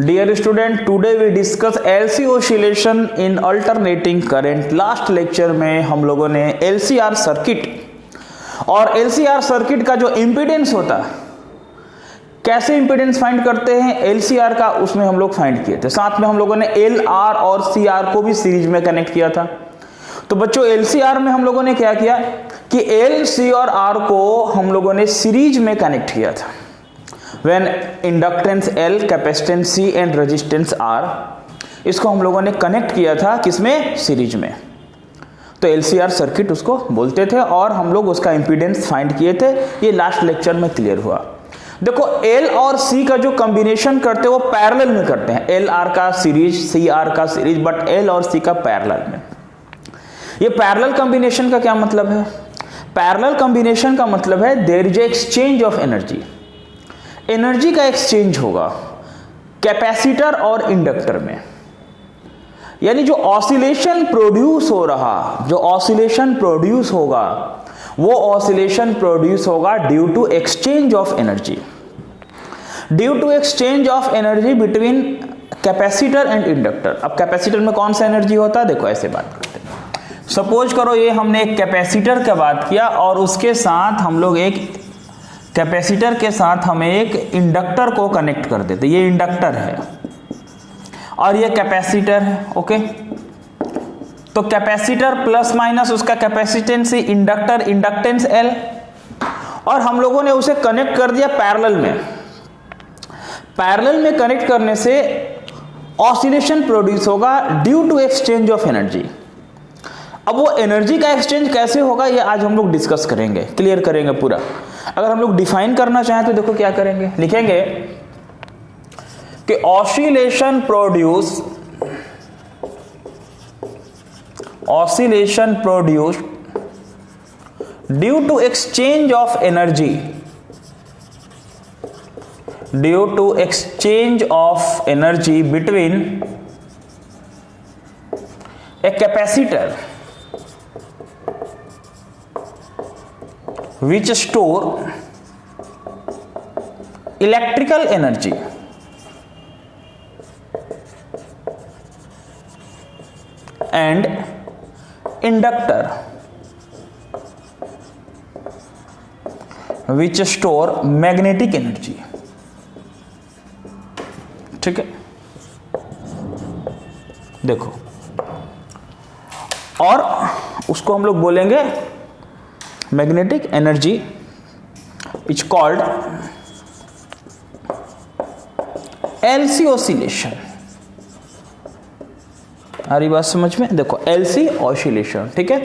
Dear student, today we discuss LC oscillation in alternating current. Last lecture में हम लोगों ने एलसीआर सर्किट और एलसीआर सर्किट का जो इंपीडेंस होता है, कैसे इंपीडेंस फाइंड करते हैं एलसीआर का, उसमें हम लोग फाइंड किए थे। साथ में हम लोगों ने एल आर और सी आर को भी सीरीज में कनेक्ट किया था। तो बच्चों एलसीआर में हम लोगों ने क्या किया कि एल, सी और आर को हम लोगों ने सीरीज में कनेक्ट किया था। When inductance L, capacitance C and resistance R, इसको हम लोगों ने कनेक्ट किया था किसमें, सीरीज में। तो LCR सर्किट उसको बोलते थे और हम लोग उसका इंपीडेंस फाइंड किए थे। ये लास्ट लेक्चर में क्लियर हुआ। देखो L और C का जो कॉम्बिनेशन करते हैं वो पैरेलल में करते हैं। L R का सीरीज, C R का सीरीज, बट L और C का पैरेलल में। ये पैरेलल कॉम्बिनेशन का क्या मतलब है? पैरेलल कॉम्बिनेशन का मतलब है there is exchange of energy. Energy का एक्सचेंज होगा कैपेसिटर और इंडक्टर में। यानी जो ऑसिलेशन प्रोड्यूस हो रहा, जो ऑसिलेशन प्रोड्यूस होगा, वो ऑसिलेशन प्रोड्यूस होगा due to exchange of energy, due to exchange of energy between capacitor and inductor. अब कैपेसिटर में कौन सा एनर्जी होता है, देखो ऐसे बात करते हैं। सपोज करो ये हमने एक कैपेसिटर का बात किया और उसके साथ हम लोग एक कैपेसिटर के साथ हमें एक इंडक्टर को कनेक्ट कर देते। ये इंडक्टर है और ये कैपेसिटर है। ओके, तो कैपेसिटर प्लस माइनस उसका कैपेसिटेंस, इंडक्टर इंडक्टेंस L, और हम लोगों ने उसे कनेक्ट कर दिया पैरेलल में। पैरेलल में कनेक्ट करने से ऑसिलेशन प्रोड्यूस होगा due to exchange of energy. अब वो एनर्जी का एक्सचेंज कैसे होगा ये आज हम लोग डिस्कस करेंगे, क्लियर करेंगे पूरा। अगर हम लोग डिफाइन करना चाहें तो देखो क्या करेंगे, लिखेंगे कि oscillation produced due to exchange of energy, due to exchange of energy between a capacitor which store electrical energy and inductor which store magnetic energy। ठीक है, देखो, और उसको हम लोग बोलेंगे magnetic energy is called LC oscillation. आ रही बात समझ में? देखो एलसी ऑसिलेशन, ठीक है।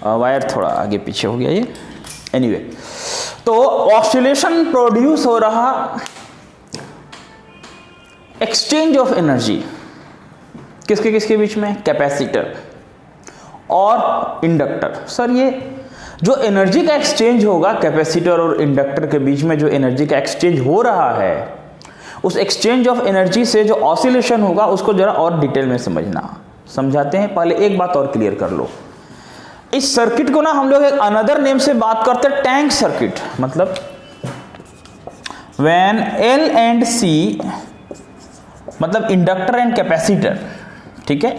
वायर थोड़ा आगे पीछे हो गया ये, एनीवे। तो ऑसिलेशन प्रोड्यूस हो रहा, एक्सचेंज ऑफ एनर्जी किसके किसके बीच में, कैपेसिटर और इंडक्टर। सर ये जो एनर्जी का एक्सचेंज होगा कैपेसिटर और इंडक्टर के बीच में, जो एनर्जी का एक्सचेंज हो रहा है, उस एक्सचेंज ऑफ एनर्जी से जो ऑसिलेशन होगा उसको जरा और डिटेल में समझना, समझाते हैं। पहले एक बात और क्लियर कर लो, इस सर्किट को ना हम लोग एक अनदर नेम से बात करते हैं, टैंक सर्किट। मतलब व्हेन L एंड C, मतलब इंडक्टर एंड कैपेसिटर, ठीक है,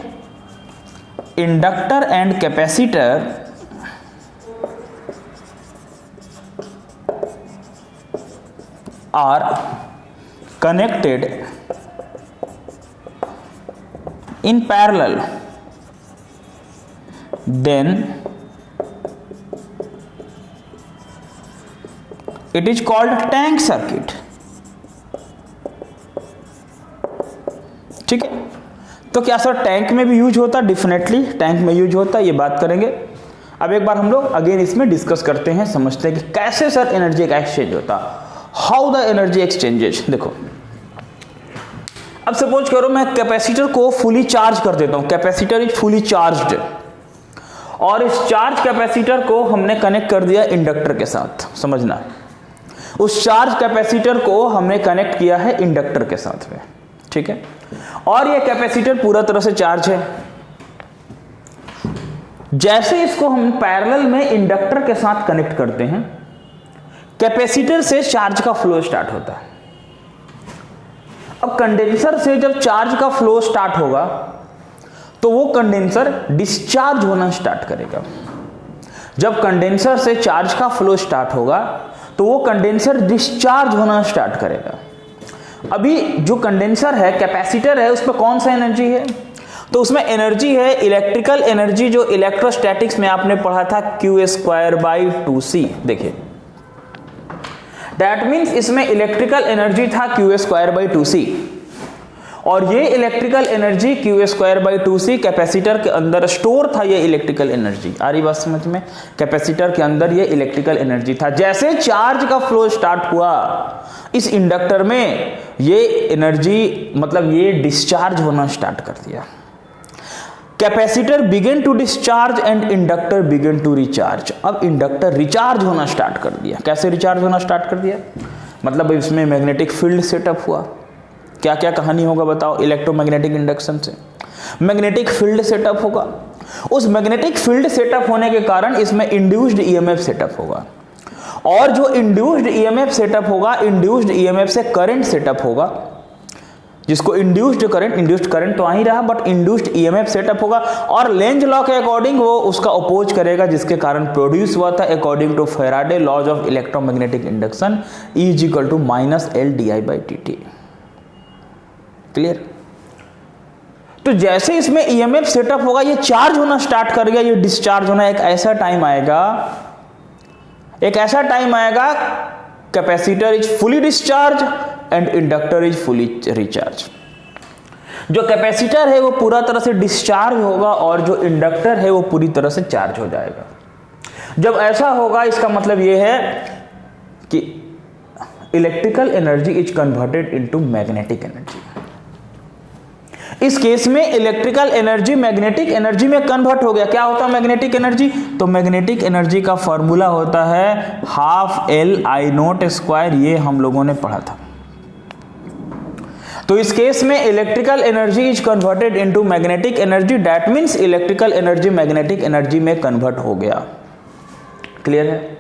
inductor and capacitor are connected in parallel, then it is called tank circuit। ठीक है, तो क्या सर टैंक में भी यूज होता? डेफिनेटली टैंक में यूज होता है, ये बात करेंगे। अब एक बार हम लोग अगेन इसमें डिस्कस करते हैं, समझते हैं कि कैसे सर एनर्जी का एक्सचेंज होता, हाउ द एनर्जी एक्सचेंजेस। देखो अब सपोज करो मैं कैपेसिटर को फुली चार्ज कर देता हूं, कैपेसिटर इज फुली चार्ज्ड, और इस चार्ज कैपेसिटर को हमने कनेक्ट कर दिया इंडक्टर के साथ। समझना, उस चार्ज कैपेसिटर को हमने कनेक्ट किया है इंडक्टर के साथ में, ठीक है, और यह कैपेसिटर पूरा तरह से चार्ज है। जैसे इसको हम पैरेलल में इंडक्टर के साथ कनेक्ट करते हैं, कैपेसिटर से चार्ज का फ्लो स्टार्ट होता है। अब कंडेंसर से जब चार्ज का फ्लो स्टार्ट होगा तो वो कंडेंसर डिस्चार्ज होना स्टार्ट करेगा। जब कंडेंसर से चार्ज का फ्लो स्टार्ट होगा तो वो कंडेंसर डिस्चार्ज होना स्टार्ट करेगा। अभी जो कंडेंसर है, कैपेसिटर है, उसमें कौन सा एनर्जी है? तो उसमें एनर्जी है इलेक्ट्रिकल एनर्जी, जो इलेक्ट्रोस्टैटिक्स में आपने पढ़ा था Q²/2C। देखिए, दैट मीन्स इसमें इलेक्ट्रिकल एनर्जी था Q²/2C, और ये इलेक्ट्रिकल एनर्जी Q²/2C कैपेसिटर के अंदर स्टोर था। ये इलेक्ट्रिकल एनर्जी आ रही बात समझ में? कैपेसिटर के अंदर ये इलेक्ट्रिकल एनर्जी था। जैसे चार्ज का फ्लो स्टार्ट हुआ इस इंडक्टर में, ये एनर्जी मतलब ये डिस्चार्ज होना स्टार्ट कर दिया। Capacitor began to discharge and inductor began to recharge. अब इंडक्टर रिचार्ज होना स्टार्ट कर दिया। कैसे रिचार्ज होना स्टार्ट कर दिया? मतलब इसमें मैग्नेटिक फील्ड सेटअप हुआ। क्या क्या कहानी होगा बताओ? इलेक्ट्रोमैग्नेटिक इंडक्शन से मैग्नेटिक फील्ड सेटअप होगा। उस मैग्नेटिक फील्ड सेटअप होने के कारण इसमें इंड्यूस्ड ईएमएफ सेटअप होगा, और जो इंड्यूस्ड ईएमएफ सेटअप होगा, इंड्यूस्ड ईएमएफ से करंट सेटअप होगा, जिसको इंड्यूस्ड करंट तो आ ही रहा, बट इंड्यूस्ड ईएमएफ सेटअप होगा, और लेंज लॉ के अकॉर्डिंग वो उसका अपोज करेगा, जिसके कारण प्रोड्यूस हुआ था according to Faraday laws of electromagnetic induction, E = -L/di/dt। Clear? तो जैसे इसमें ईएमएफ सेटअप होगा, ये चार्ज होना स्टार्ट कर गया, ये डिस्चार्ज होना। एक ऐसा टाइम आएगा capacitor is fully discharge and inductor is fully recharge. जो कैपेसिटर है वो पूरा तरह से डिस्चार्ज होगा, और जो इंडक्टर है वो पूरी तरह से चार्ज हो जाएगा। जब ऐसा होगा, इसका मतलब ये है कि electrical energy is converted into magnetic energy. इस केस में इलेक्ट्रिकल एनर्जी मैग्नेटिक एनर्जी में कन्वर्ट हो गया। क्या होता है मैग्नेटिक एनर्जी? तो मैग्नेटिक एनर्जी का फॉर्मूला होता है ½LI02। ये हम लोगों ने पढ़ा था। तो इस केस में electrical energy is converted into magnetic energy, that means electrical energy magnetic energy में कन्वर्ट हो गया। क्लियर है?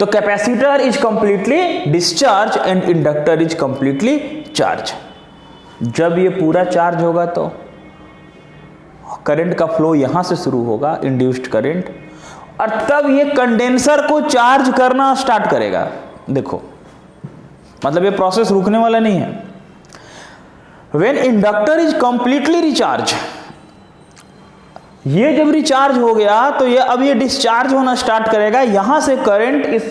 तो capacitor is completely discharge and inductor is completely charge. जब ये पूरा चार्ज होगा तो करंट का फ्लो यहां से शुरू होगा, इंड्यूस्ड करंट, और तब ये कंडेंसर को चार्ज करना स्टार्ट करेगा। देखो, मतलब ये प्रोसेस रुकने वाला नहीं है। When inductor is completely recharge, ये जब रिचार्ज हो गया तो ये अब ये डिस्चार्ज होना स्टार्ट करेगा। यहां से करंट इस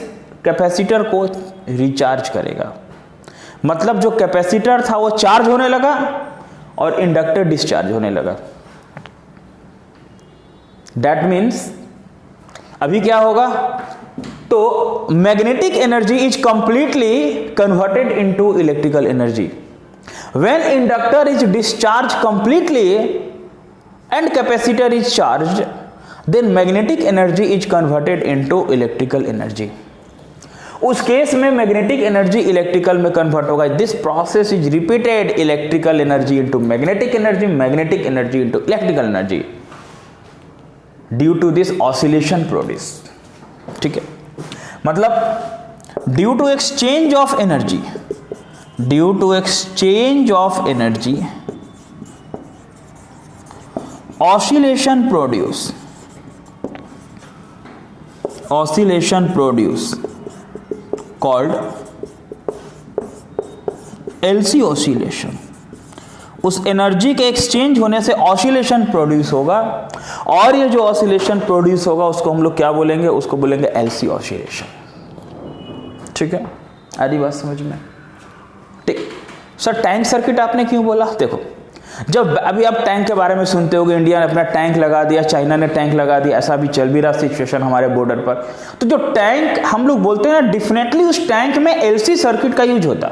कैपेसिटर को रिचार्ज करेगा। मतलब जो कैपेसिटर था वो चार्ज होने लगा और इंडक्टर डिस्चार्ज होने लगा। दैट मीन्स अभी क्या होगा? तो magnetic energy is completely converted into electrical energy. When inductor is discharge completely and capacitor is charge, then magnetic energy is converted into electrical energy. उस केस में मैग्नेटिक एनर्जी इलेक्ट्रिकल में convert होगा। This process is repeated, electrical energy into magnetic energy, magnetic energy into electrical energy, due to this oscillation produce. ठीक है? मतलब due to exchange of energy, due to exchange of energy oscillation produce, oscillation produce called LC oscillation. उस energy के exchange होने से oscillation produce होगा, और ये जो ऑसिलेशन प्रोड्यूस होगा उसको हम लोग क्या बोलेंगे? उसको बोलेंगे LC ऑसिलेशन। ठीक है? आदि बात समझ में? ठीक। सर टैंक सर्किट आपने क्यों बोला? देखो, जब अभी आप टैंक के बारे में सुनते होगे, इंडिया ने अपना टैंक लगा दिया, चाइना ने टैंक लगा दिया, ऐसा भी चल भी रहा सिचुएशन हमारे बॉर्डर पर। तो जो टैंक हम लोग बोलते हैं ना, डेफिनेटली उस टैंक में LC सर्किट का यूज होता।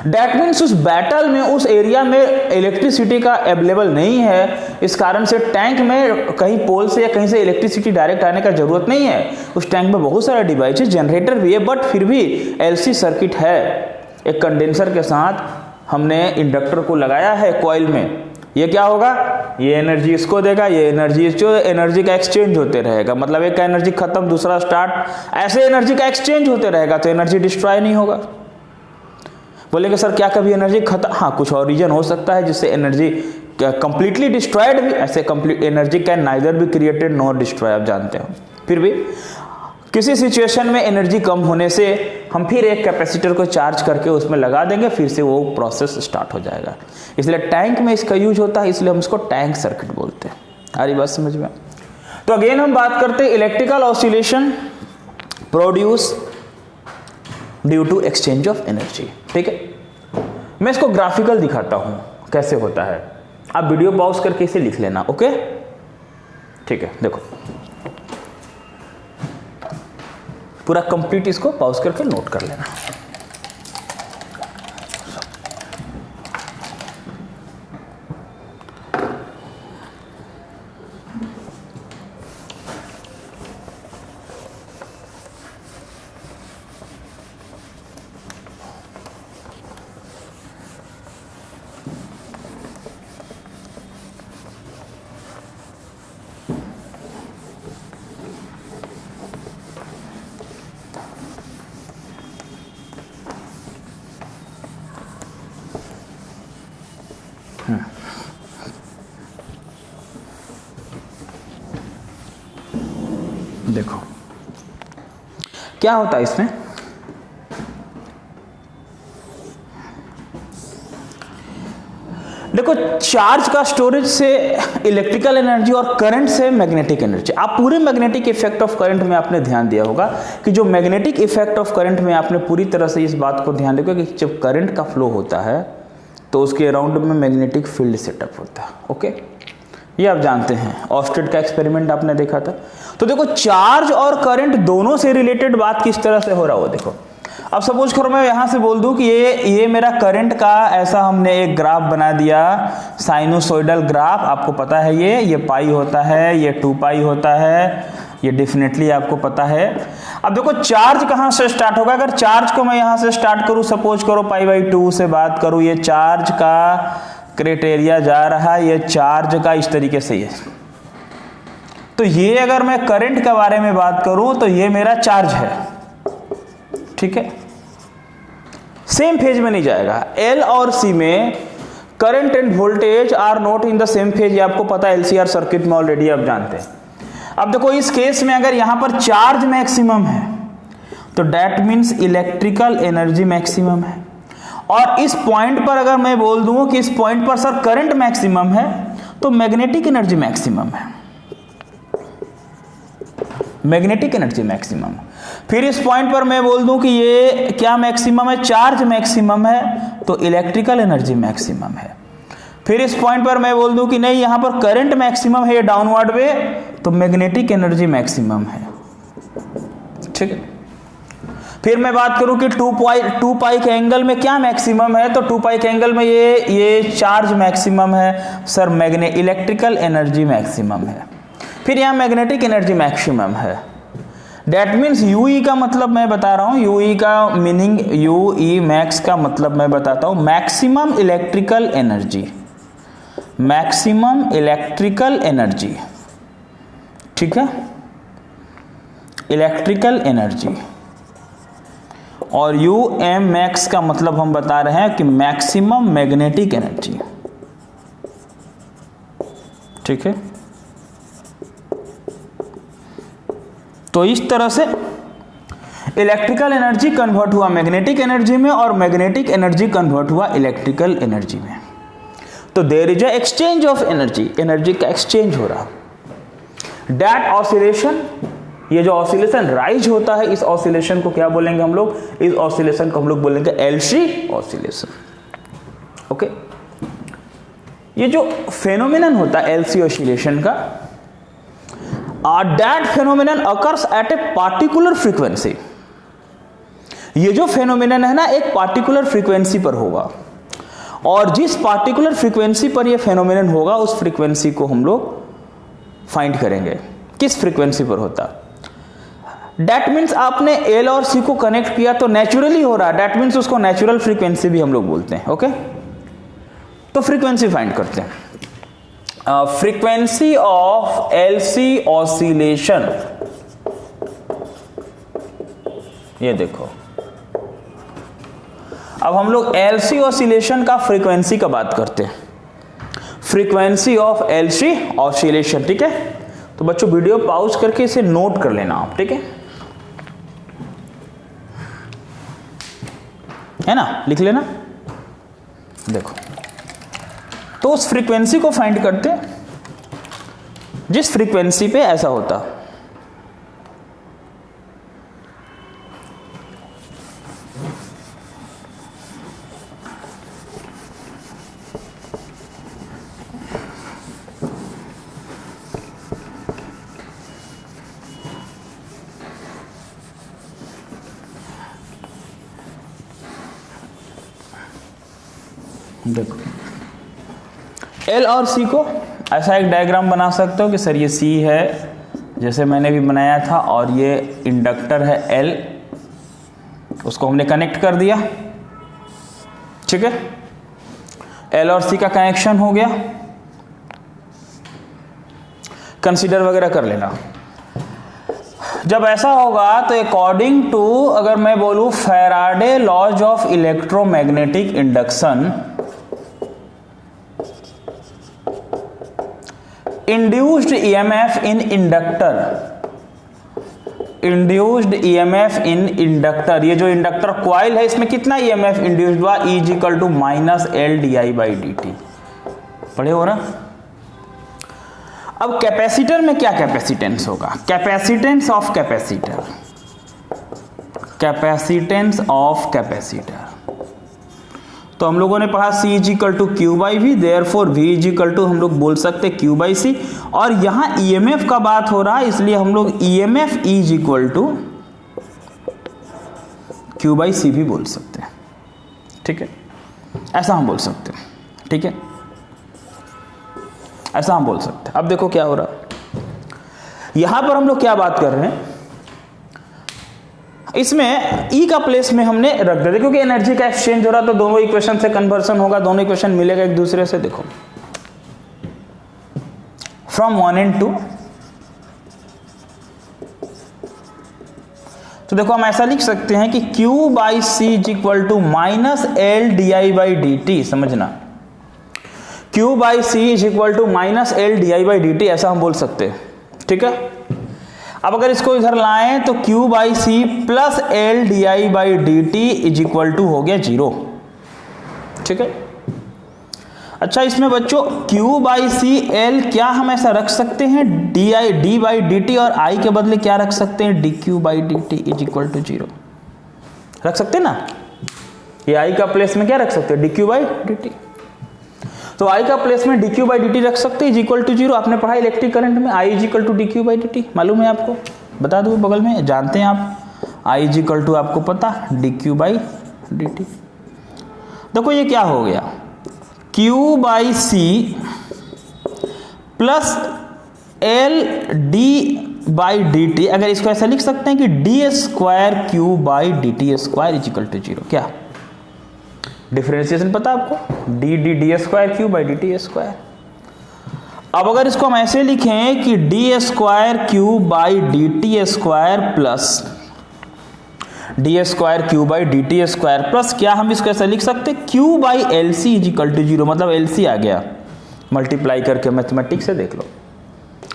दैट मीन्स उस बैटल में, उस एरिया में इलेक्ट्रिसिटी का अवेलेबल नहीं है, इस कारण से टैंक में कहीं पोल से या कहीं से इलेक्ट्रिसिटी डायरेक्ट आने का जरूरत नहीं है। उस टैंक में बहुत सारे डिवाइस है, जनरेटर भी है, बट फिर भी LC सर्किट है। एक कंडेंसर के साथ हमने इंडक्टर को लगाया है कॉइल में। ये क्या होगा? ये एनर्जी इसको देगा, ये एनर्जी, जो एनर्जी का एक्सचेंज होते रहेगा। मतलब एक का एनर्जी खत्म, दूसरा स्टार्ट, ऐसे एनर्जी का एक्सचेंज होते रहेगा, तो एनर्जी डिस्ट्रॉय नहीं होगा। बोलेंगे सर क्या कभी एनर्जी खत्म, हाँ कुछ और रीजन हो सकता है जिससे एनर्जी कंप्लीटली डिस्ट्रॉयड भी, ऐसे complete energy can neither be created nor destroy, आप जानते हो। फिर भी किसी सिचुएशन में एनर्जी कम होने से हम फिर एक कैपेसिटर को चार्ज करके उसमें लगा देंगे, फिर से वो प्रोसेस स्टार्ट हो जाएगा। इसलिए टैंक में इसका यूज होता है, इसलिए हम इसको टैंक सर्किट बोलते हैं। सारी बात समझ में। तो अगेन हम बात करते हैं electrical oscillation produce due to exchange of energy. ठीक है, मैं इसको ग्राफिकल दिखाता हूं कैसे होता है, आप वीडियो पॉज करके इसे लिख लेना। ओके ठीक है, देखो पूरा कंप्लीट इसको पॉज करके नोट कर लेना। देखो क्या होता है इसमें, देखो चार्ज का स्टोरेज से इलेक्ट्रिकल एनर्जी और करंट से मैग्नेटिक एनर्जी। आप पूरे मैग्नेटिक इफेक्ट ऑफ करंट में आपने ध्यान दिया होगा कि जो मैग्नेटिक इफेक्ट ऑफ करंट में आपने पूरी तरह से इस बात को ध्यान देखो कि जब करंट का फ्लो होता है तो उसके अराउंड में मैग्नेटिक फील्ड सेटअप होता है। ओके, ये आप जानते हैं, ऑस्टेड का एक्सपेरिमेंट आपने देखा था। तो देखो चार्ज और करंट दोनों से रिलेटेड बात किस तरह से हो रहा हो। देखो अब सपोज करो मैं यहां से बोल दूं कि ये मेरा करंट का ऐसा हमने एक ग्राफ बना दिया, साइनोसॉइडल ग्राफ, आपको पता है ये पाई होता है, ये 2 पाई होता है, ये डेफिनेटली आपको पता है। अब देखो चार्ज कहां से स्टार्ट होगा, अगर चार्ज को मैं यहां से स्टार्ट करूं, सपोज करो π/2 से बात करूं, ये चार्ज का क्राइटेरिया जा रहा है, ये चार्ज का इस तरीके से है। तो ये अगर मैं करंट के बारे में बात करूं तो ये मेरा चार्ज है, ठीक है, सेम फेज में नहीं जाएगा। L और C में current and voltage are not in the same phase, ये आपको पता है, LCR सर्किट में ऑलरेडी आप जानते हैं। अब देखो इस केस में अगर यहां पर चार्ज मैक्सिमम है तो that means electrical energy maximum है, और इस पॉइंट पर अगर मैं बोल दूं कि इस पॉइंट पर सर करंट मैक्सिमम है तो मैग्नेटिक एनर्जी मैक्सिमम है, मैग्नेटिक एनर्जी मैक्सिमम। फिर इस पॉइंट पर मैं बोल दूं कि ये क्या मैक्सिमम है, चार्ज मैक्सिमम है तो इलेक्ट्रिकल एनर्जी मैक्सिमम है। फिर इस पॉइंट पर मैं बोल दूं कि नहीं यहां पर करंट मैक्सिमम है, ये डाउनवर्ड वे, तो मैग्नेटिक एनर्जी मैक्सिमम है, ठीक है। फिर मैं बात करूं कि 2 पाई के एंगल में क्या मैक्सिमम है, तो 2 पाई के एंगल में ये चार्ज मैक्सिमम है, सर इलेक्ट्रिकल एनर्जी मैक्सिमम है। फिर यहां मैग्नेटिक एनर्जी मैक्सिमम है। दैट मीन्स यूई का मतलब मैं बता रहा हूं, यूई का मीनिंग, यूई मैक्स का मतलब मैं बताता हूं, maximum electrical energy, maximum electrical energy, ठीक है, इलेक्ट्रिकल एनर्जी। और यू एम मैक्स का मतलब हम बता रहे हैं कि मैक्सिमम मैग्नेटिक एनर्जी, ठीक है। तो इस तरह से इलेक्ट्रिकल एनर्जी कन्वर्ट हुआ मैग्नेटिक एनर्जी में और मैग्नेटिक एनर्जी कन्वर्ट हुआ इलेक्ट्रिकल एनर्जी में। तो there is a exchange of energy, energy का एक्सचेंज हो रहा। दैट ऑसिलेशन, ये जो ऑसिलेशन राइज होता है, इस ऑसिलेशन को क्या बोलेंगे हम लोग, इस ऑसिलेशन को हम लोग बोलेंगे एलसी ऑसिलेशन। ओके, ये जो फेनोमेनन होता है एलसी ऑसिलेशन का, that phenomenon occurs at a particular frequency. ये जो फेनोमेनन है ना एक पार्टिकुलर फ्रीक्वेंसी पर होगा, और जिस पार्टिकुलर फ्रीक्वेंसी पर ये फेनोमेनन होगा उस फ्रीक्वेंसी को हम लोग फाइंड करेंगे किस फ्रीक्वेंसी पर होता। दैट मीन्स आपने एल और सी को कनेक्ट किया तो नेचुरली हो रहा है, दैट मीन्स उसको नेचुरल फ्रीक्वेंसी भी हम लोग बोलते हैं। ओके, तो फ्रीक्वेंसी फाइंड करते हैं। फ्रीक्वेंसी ऑफ एलसी ऑसिलेशन, ये देखो अब हम लोग LC ऑसिलेशन का फ्रीक्वेंसी का बात करते हैं, फ्रीक्वेंसी ऑफ LC ऑसिलेशन, ठीक है। तो बच्चों वीडियो पॉज करके इसे नोट कर लेना आप, ठीक है ना, लिख लेना। देखो, तो उस फ्रीक्वेंसी को फाइंड करते हैं जिस फ्रीक्वेंसी पे ऐसा होता। देखो, L और C को ऐसा एक डायग्राम बना सकते हो कि सर ये C है, जैसे मैंने भी बनाया था, और ये इंडक्टर है L, उसको हमने कनेक्ट कर दिया, ठीक है। L और C का कनेक्शन हो गया, कंसीडर वगैरह कर लेना। जब ऐसा होगा तो अकॉर्डिंग टू, अगर मैं बोलूं Faraday laws of electromagnetic induction, induced EMF in inductor, induced EMF in inductor, ये जो इंडक्टर क्वाइल है इसमें कितना EMF इंड्यूस्ड हुआ, E equal to minus LdI/dt, पढ़े हो रहा। अब कैपेसिटर में क्या कैपेसिटेंस होगा, capacitance of capacitor, capacitance of capacitor, तो हम लोगों ने पढ़ा C equal to Q/V, therefore V equal to हम लोग बोल सकते Q/C, और यहां EMF का बात हो रहा है इसलिए हम लोग EMF E equal to Q/C भी बोल सकते हैं, ठीक है, ऐसा हम बोल सकते हैं, ठीक है, ऐसा हम बोल सकते हैं। अब देखो क्या हो रहा है, यहां पर हम लोग क्या बात कर रहे हैं, इसमें E का प्लेस में हमने रख दिया क्योंकि एनर्जी का एक्सचेंज हो रहा, तो दोनों इक्वेशन से कन्वर्सन होगा, दोनों इक्वेशन मिलेगा एक दूसरे से। देखो, फ्रॉम 1 and 2, तो देखो हम ऐसा लिख सकते हैं कि Q/C equal to minus LdI/dt, समझना, Q/C equal to minus LdI/dt, ऐसा हम बोल सकते हैं, ठीक है। अब अगर इसको इधर लाएं तो Q/C plus LdI/dt is equal to हो गया 0, ठीक है। अच्छा, इसमें बच्चों Q/C L क्या हम ऐसा रख सकते हैं, d/dt, और I के बदले क्या रख सकते हैं, dQ/dt इज इक्वल टू 0 रख सकते हैं ना, ये I का प्लेस में क्या रख सकते हैं, dQ/dt, तो I का प्लेस में dQ/dt रख सकते हैं इज इक्वल टू 0। आपने पढ़ा इलेक्ट्रिक करंट में I is equal to dQ/dt, मालूम है आपको, बता दूं बगल में, जानते हैं आप, I इज इक्वल टू आपको पता dQ/dt। देखो ये क्या हो गया, Q/C प्लस LdD/dt, अगर इसको ऐसा लिख सकते हैं कि d² Q/dt² is equal to 0, क्या डिफरेंशिएशन पता आपको, d² Q/dt²। अब अगर इसको हम ऐसे लिखें कि d² Q/dt² plus d² Q/dt² plus क्या हम इसको ऐसा लिख सकते हैं Q/LC इज इक्वल टू 0, मतलब LC आ गया, मल्टीप्लाई करके मैथमेटिक्स से देख लो,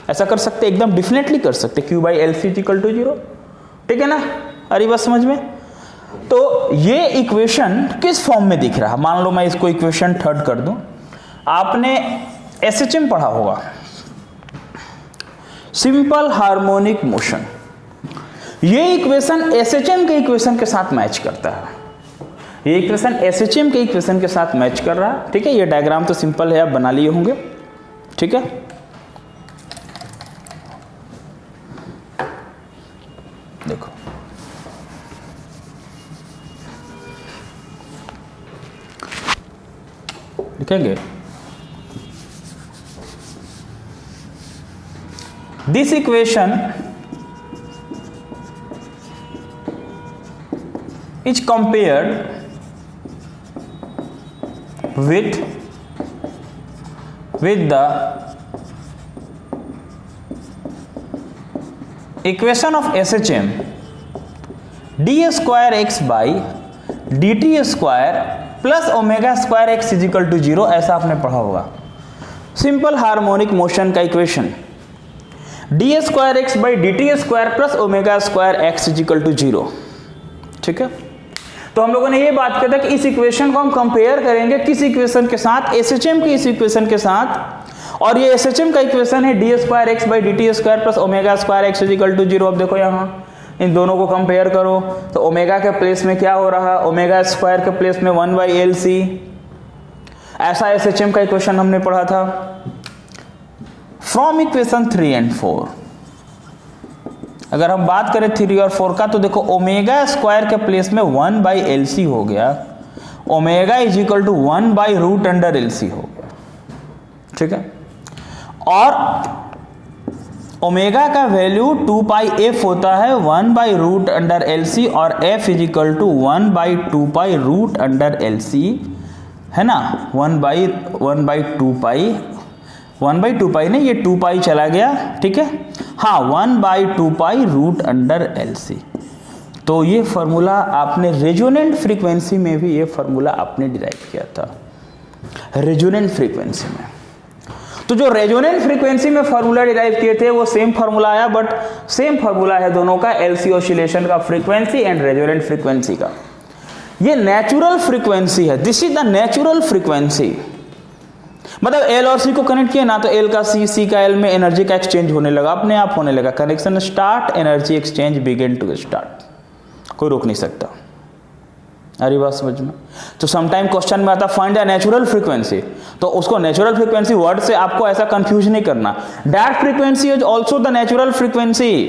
ऐसा कर सकते, एकदम डिफिनेटली कर सकते, Q/LC इज इक्वल टू 0, ठीक है ना। अरे बस समझ में। तो ये इक्वेशन किस फॉर्म में दिख रहा है, मान लो मैं इसको इक्वेशन थर्ड कर दूं, आपने SHM पढ़ा होगा, सिंपल हार्मोनिक मोशन, ये इक्वेशन SHM के इक्वेशन के साथ मैच करता है, ये इक्वेशन SHM के इक्वेशन के साथ मैच कर रहा है, ठीक है। ये डायग्राम तो सिंपल है, आप बना लिए होंगे, ठीक है। देखो लिखेंगे, this equation is compared with the equation of SHM d² x by d t square plus omega square x is equal to 0, ऐसा आपने पढ़ा होगा। सिंपल हार्मोनिक मोशन का equation, d square x by d t square plus omega square x is equal to 0। ठीक है, तो हम लोगों ने ये बात किया था कि इस इक्वेशन को हम कंपेयर करेंगे किस इक्वेशन के साथ, एसएचएम की इस इक्वेशन के साथ, और ये एसएचएम का इक्वेशन है d square x by d t square plus omega square x is equal to 0। अब देखो यहाँ इन दोनों को कंपेयर करो तो ओमेगा के प्लेस में क्या हो रहा है, ओमेगा स्क्वायर के प्लेस में 1 बाई एल सी, ऐसा एसएचएम का इक्वेशन हमने पढ़ा था। फ्रॉम इक्वेशन 3 and 4 अगर हम बात करें 3 और 4 का, तो देखो ओमेगा स्क्वायर के प्लेस में 1 बाई एल सी हो गया, omega is equal to 1 by root under L C हो गया। ठीक है, और ओमेगा का वैल्यू 2 पाई एफ होता है 1 by root under L C, और f is equal to 1 by 2 pi root under L C, है ना। 1 बाई 2 पाई नहीं, ये 2 पाई चला गया। ठीक है, हाँ 1 by 2 pi root under L C. तो ये फॉर्मूला आपने रेजोनेंट फ्रीक्वेंसी में भी ये फॉर्मूला आपने डिराइव किया था, रेजोनेंट फ्रीक्वेंसी में। तो जो रेजोनेंट फ्रीक्वेंसी में फार्मूला डिराइव किए थे वो सेम फार्मूला आया, बट सेम फार्मूला है दोनों का, एलसी ऑसिलेशन का फ्रीक्वेंसी एंड रेजोनेंट फ्रीक्वेंसी का। ये नेचुरल फ्रीक्वेंसी है, this is the natural frequency. मतलब एल और सी को कनेक्ट किया ना, तो एल का सी, सी का एल में एनर्जी का एक्सचेंज होने लगा, अपने आप होने लगा। Connection start, energy exchange begin to start, कोई रोक नहीं सकता। अरे बात समझ में। तो समटाइम क्वेश्चन में आता फाइंड द नेचुरल फ्रीक्वेंसी, तो उसको नेचुरल फ्रीक्वेंसी वर्ड से आपको ऐसा कंफ्यूज नहीं करना। That frequency is also the natural frequency,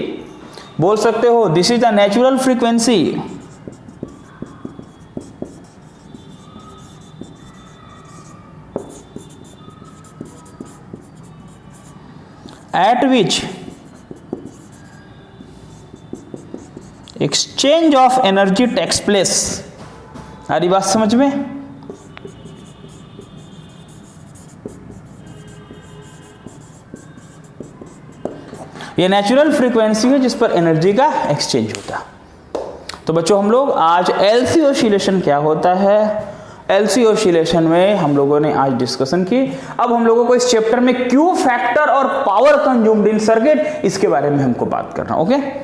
बोल सकते हो this is the natural frequency. At which exchange of energy takes place. सारी बात समझ में। ये नेचुरल फ्रीक्वेंसी है जिस पर एनर्जी का एक्सचेंज होता है। तो बच्चों हम लोग आज एलसी ऑसिलेशन क्या होता है, एलसी ऑसिलेशन में हम लोगों ने आज डिस्कशन की। अब हम लोगों को इस चैप्टर में क्यू फैक्टर और पावर कंज्यूम्ड इन सर्किट, इसके बारे में हमको बात करना। ओके।